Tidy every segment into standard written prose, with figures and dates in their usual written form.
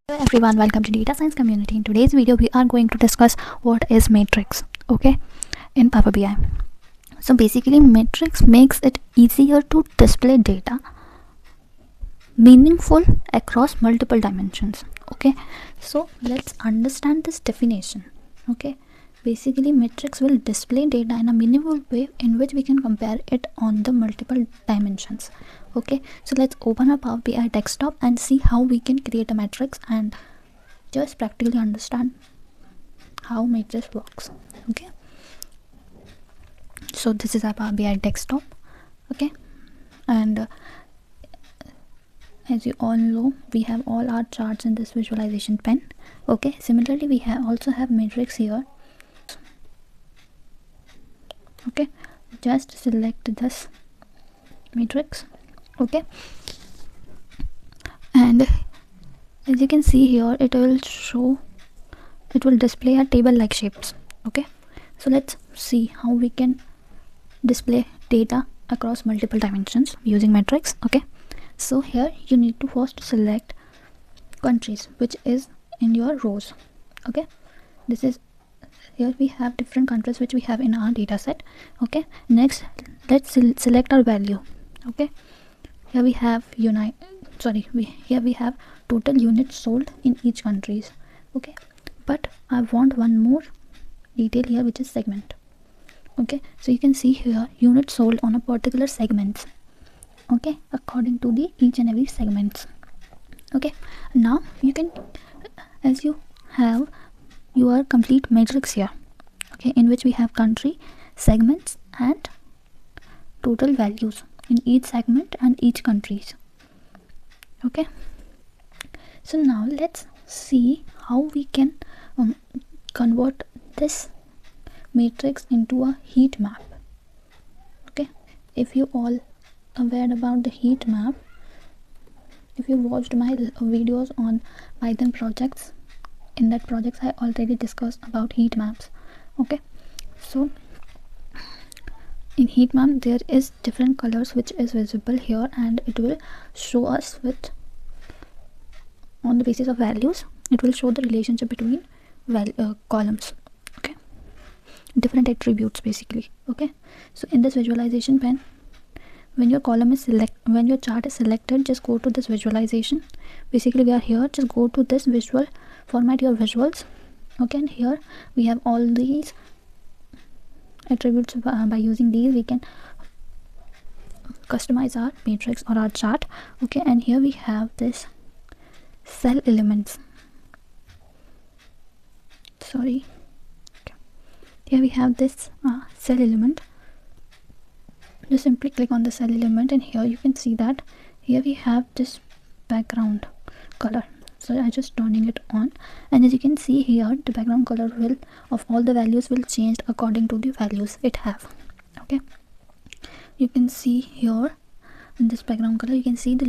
Hello everyone, welcome to Data Science Community. In today's video we are going to discuss what is matrix, okay, in PowerBi. So basically matrix makes it easier to display data meaningful across multiple dimensions. Okay, so let's understand this definition. Okay, basically matrix will display data in a meaningful way in which we can compare it on the multiple dimensions. Okay, so let's open up our PowerBi desktop and see how we can create a matrix and just practically understand how matrix works. Okay, so this is our PowerBi desktop. Okay, and as you all know, we have all our charts in this visualization pane. Okay, similarly we also have matrix here. Okay, just select this matrix. Okay, and as you can see here, it will display a table like shapes. Okay, so let's see how we can display data across multiple dimensions using matrix. Okay, so here you need to first select countries, which is in your rows. Okay, this is here we have different countries which we have in our data set. Okay, next let's select our value. Okay, here we have here we have total units sold in each countries. Okay, but I want one more detail here, which is segment. Okay, so you can see here units sold on a particular segments. Okay, according to the each and every segments. Okay, now you can, as you have your complete matrix here, okay, in which we have country, segments and total values in each segment and each countries. Okay, so now let's see how we can convert this matrix into a heat map. Okay, if you all aware about the heat map, if you watched my videos on Python projects, in that projects I already discussed about heat maps. Okay, so in heat map there is different colors which is visible here, and it will show us with, on the basis of values, it will show the relationship between columns. Okay, different attributes basically. Okay, so in this visualization pane, when your column is when your chart is selected, just go to this visualization. Basically we are here, just go to this visual, format your visuals. Okay, and here we have all these attributes. By using these we can customize our matrix or our chart. Okay, and here we have this cell elements. Here we have this cell element. Just simply click on the cell element, and here you can see that here we have this background color. So I just turning it on, and as you can see here, the background color will of all the values will change according to the values it have. Okay, you can see here in this background color, you can see the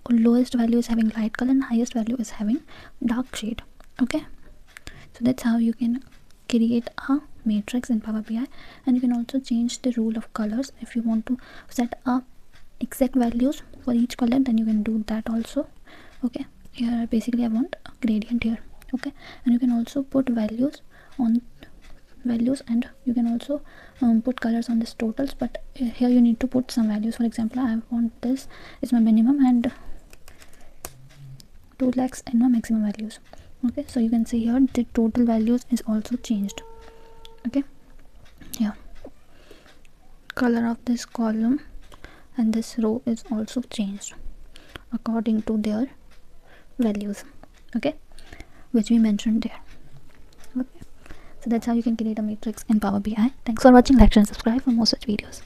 lowest value is having light color and highest value is having dark shade. Okay, so that's how you can create a matrix in PowerBi, and you can also change the rule of colors. If you want to set up exact values for each color, then you can do that also. Okay, here basically I want a gradient here. Okay, and you can also put values on values, and you can also put colors on this totals, but here you need to put some values. For example, I want this is my minimum and 2 lakhs in my maximum values. Okay, so you can see here the total values is also changed. Okay, yeah, color of this column and this row is also changed according to their values. Okay, which we mentioned there. Okay, so that's how you can create a matrix in PowerBi. Thanks for watching. Like and subscribe for more such videos.